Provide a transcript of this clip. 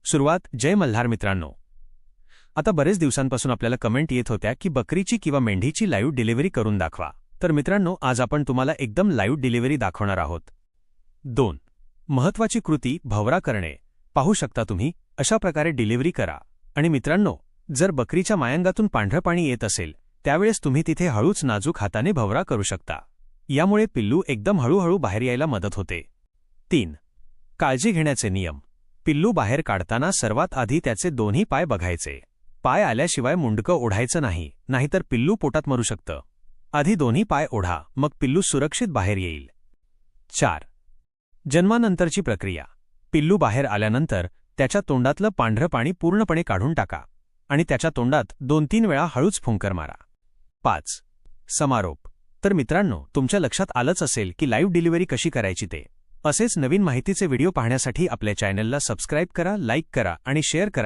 सुरुवात जय मल्हार मित्रांनो. आता बरेच दिवसांपासून आपल्याला कमेंट येत होत्या की बकरीची किंवा मेंढीची लाईव्ह डिलिव्हरी करून दाखवा. तर मित्रांनो, आज आपण तुम्हाला एकदम लाईव्ह डिलिव्हरी दाखवणार आहोत. 2. महत्त्वाची कृती भवरा करणे. पाहू शकता तुम्ही, अशा प्रकारे डिलिव्हरी करा. आणि मित्रांनो, जर बकरीच्या मायंगातून पांढरं पाणी येत असेल त्यावेळेस तुम्ही तिथे हळूच नाजूक हाताने भवरा करू शकता. यामुळे पिल्लू एकदम हळूहळू बाहेर यायला मदत होते. 3. काळजी घेण्याचे नियम. पिल्लू बाहेर काढताना सर्वात आधी त्याचे दोन्ही पाय बघायचे. पाय आल्याशिवाय मुंडकं ओढायचं नाही, नाहीतर पिल्लू पोटात मरू शकतं. आधी दोन्ही पाय ओढा, मग पिल्लू सुरक्षित बाहेर येईल. 4. जन्मानंतरची प्रक्रिया. पिल्लू बाहेर आल्यानंतर त्याच्या तोंडातलं पांढरं पाणी पूर्णपणे काढून टाका आणि त्याच्या तोंडात 2-3 वेळा हळूच फुंकर मारा. 5. समारोप. तर मित्रांनो, तुमच्या लक्षात आलंच असेल की लाईव्ह डिलिव्हरी कशी करायची ते. असेच नवीन माहितीचे व्हिडिओ पाहण्यासाठी आपल्या चॅनलला सबस्क्राईब करा, लाईक करा आणि शेअर करा.